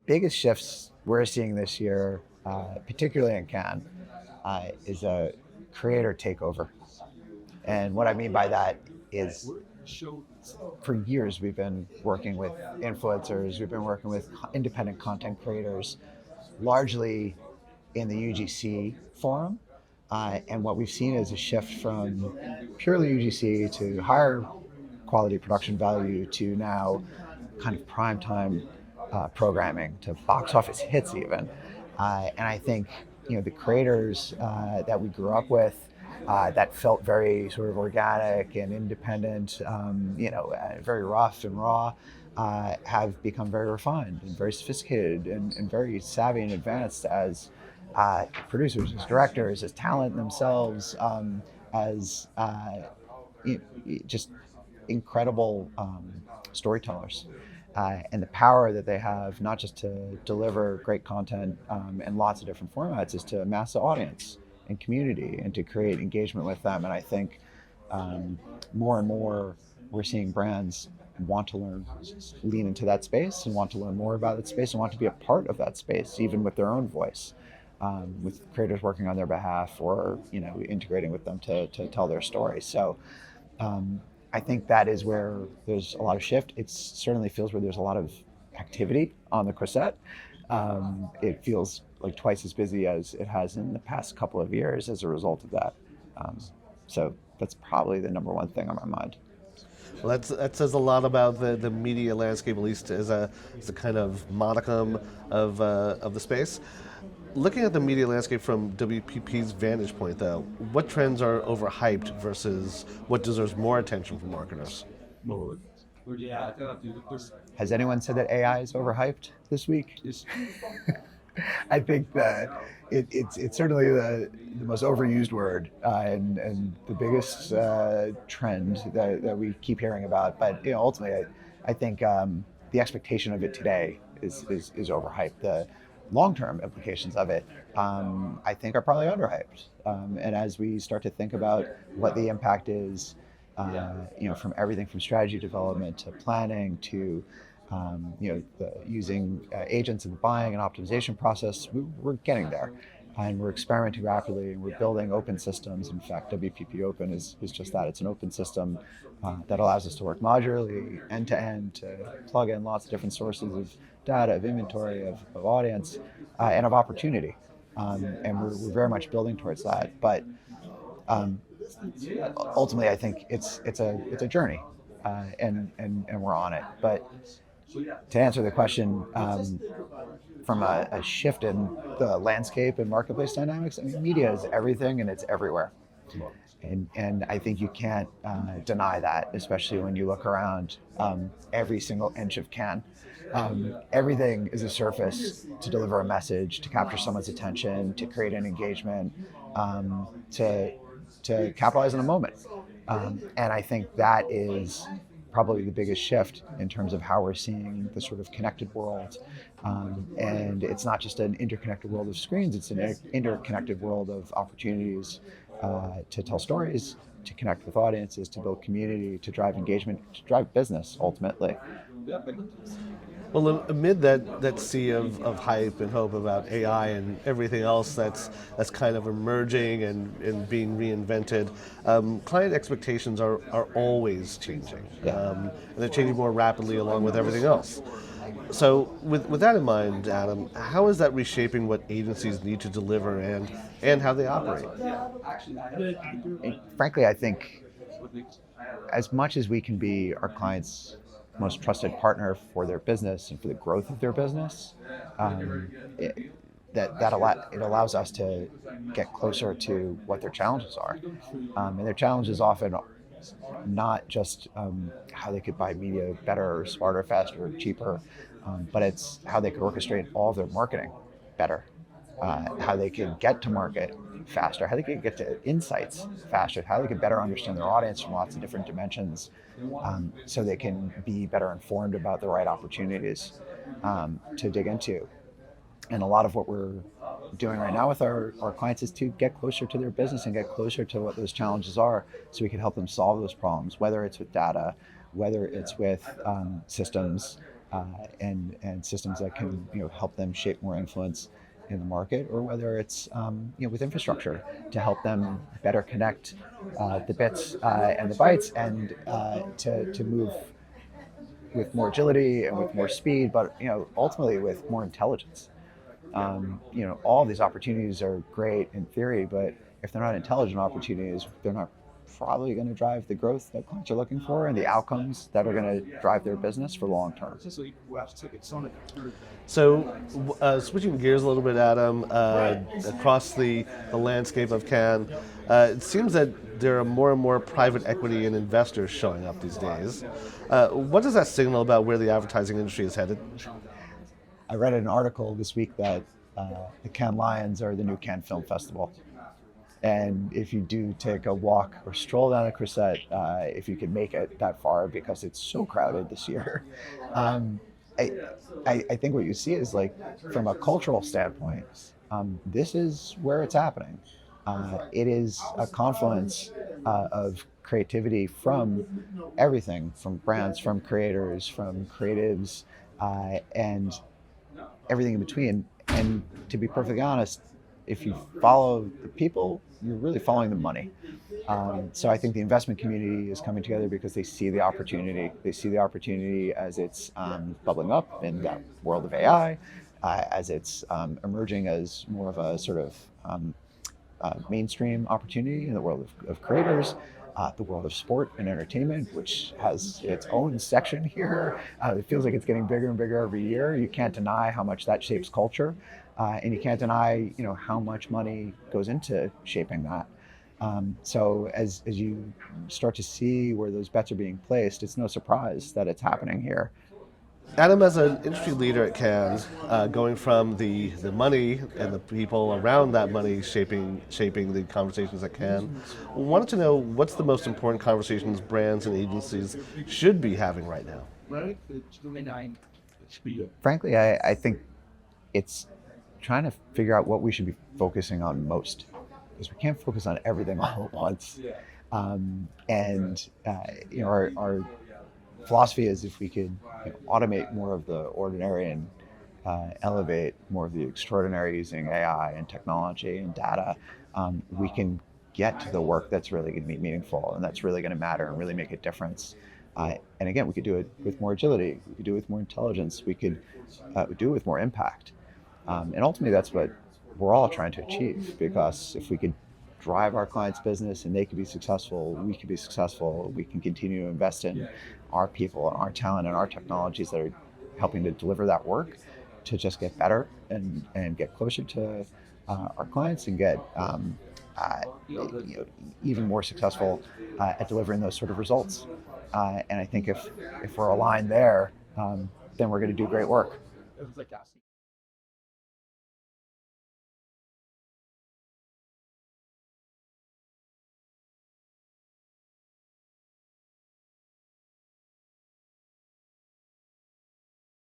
biggest shifts we're seeing this year, particularly in Cannes, is a creator takeover. And what I mean by that is for years we've been working with influencers, we've been working with independent content creators, largely in the UGC forum. And what we've seen is a shift from purely UGC to higher quality production value to now kind of primetime programming to box office hits even. And I think the creators that we grew up with that felt very sort of organic and independent, very rough and raw, have become very refined and very sophisticated and very savvy and advanced as producers, as directors, as talent themselves, as just incredible storytellers. And the power that they have, not just to deliver great content in lots of different formats, is to amass the audience and community and to create engagement with them. And I think more and more we're seeing brands want to lean into that space and want to learn more about that space and want to be a part of that space, even with their own voice, with creators working on their behalf or integrating with them to tell their story. So I think that is where there's a lot of shift. It certainly feels where there's a lot of activity on the Croisette. It feels like twice as busy as it has in the past couple of years as a result of that. So that's probably the number one thing on my mind. Well, that says a lot about the media landscape, at least as a kind of modicum of the space. Looking at the media landscape from WPP's vantage point, though, what trends are overhyped versus what deserves more attention from marketers? Has anyone said that AI is overhyped this week? I think that it's certainly the most overused word and the biggest trend that we keep hearing about. But ultimately, I think the expectation of it today is overhyped. The long-term implications of it, I think, are probably underhyped. And as we start to think about what the impact is, from everything from strategy development to planning to using agents in the buying and optimization process, we're getting there. And we're experimenting rapidly, and we're building open systems. In fact, WPP Open is just that. It's an open system that allows us to work modularly, end to end, to plug in lots of different sources of data, of inventory, of audience, and of opportunity. And we're very much building towards that. But ultimately, I think it's a journey, and we're on it. But to answer the question, from a shift in the landscape and marketplace dynamics, I mean, media is everything and it's everywhere. And I think you can't deny that, especially when you look around every single inch of Cannes. Everything is a surface to deliver a message, to capture someone's attention, to create an engagement, to capitalize on a moment. And I think that is probably the biggest shift in terms of how we're seeing the sort of connected world. And it's not just an interconnected world of screens, it's an interconnected world of opportunities to tell stories, to connect with audiences, to build community, to drive engagement, to drive business ultimately. Well, amid that sea of hype and hope about AI and everything else that's kind of emerging and being reinvented, client expectations are always changing. And they're changing more rapidly along with everything else. So with that in mind, Adam, how is that reshaping what agencies need to deliver and how they operate? Frankly, I think as much as we can be our clients' most trusted partner for their business and for the growth of their business, it allows us to get closer to what their challenges are. And their challenges often not just how they could buy media better or smarter, faster, or cheaper, but it's how they could orchestrate all of their marketing better, how they could get to market faster, how they could get to insights faster, how they could better understand their audience from lots of different dimensions, so they can be better informed about the right opportunities to dig into. And a lot of what we're doing right now with our clients is to get closer to their business and get closer to what those challenges are so we can help them solve those problems, whether it's with data, whether it's with systems, and systems that can help them shape more influence in the market, or whether it's with infrastructure to help them better connect the bits and the bytes, and to move with more agility and with more speed, but ultimately with more intelligence. All these opportunities are great in theory, but if they're not intelligent opportunities, they're not probably going to drive the growth that clients are looking for and the outcomes that are going to drive their business for long term. So, switching gears a little bit, Adam, across the landscape of Cannes, it seems that there are more and more private equity and investors showing up these days. What does that signal about where the advertising industry is headed? I read an article this week that the Cannes Lions are the new Cannes Film Festival. And if you do take a walk or stroll down a Crusette, if you can make it that far, because it's so crowded this year, I, I think what you see is, like, from a cultural standpoint, this is where it's happening. It is a confluence of creativity from everything, from brands, from creators, from creatives, and everything in between. And to be perfectly honest, if you follow the people, you're really following the money. So I think the investment community is coming together because they see the opportunity. They see the opportunity as it's bubbling up in that world of AI, as it's emerging as more of a sort of mainstream opportunity in the world of creators. The world of sport and entertainment, which has its own section here. It feels like it's getting bigger and bigger every year. You can't deny how much that shapes culture, and you can't deny, how much money goes into shaping that. So as you start to see where those bets are being placed, it's no surprise that it's happening here. Adam, as an industry leader at Cannes, going from the money and the people around that money shaping the conversations at Cannes, wanted to know what's the most important conversations brands and agencies should be having right now. Frankly, I think it's trying to figure out what we should be focusing on most, because we can't focus on everything all at once. And our philosophy is, if we could automate more of the ordinary and elevate more of the extraordinary using AI and technology and data, we can get to the work that's really going to be meaningful and that's really going to matter and really make a difference. And again, we could do it with more agility, we could do it with more intelligence, we could do it with more impact. And ultimately, that's what we're all trying to achieve, because if we could drive our clients' business and they could be successful, we could be successful, we can continue to invest in our people and our talent and our technologies that are helping to deliver that work to just get better and get closer to our clients and get even more successful at delivering those sort of results. And I think if we're aligned there, then we're going to do great work.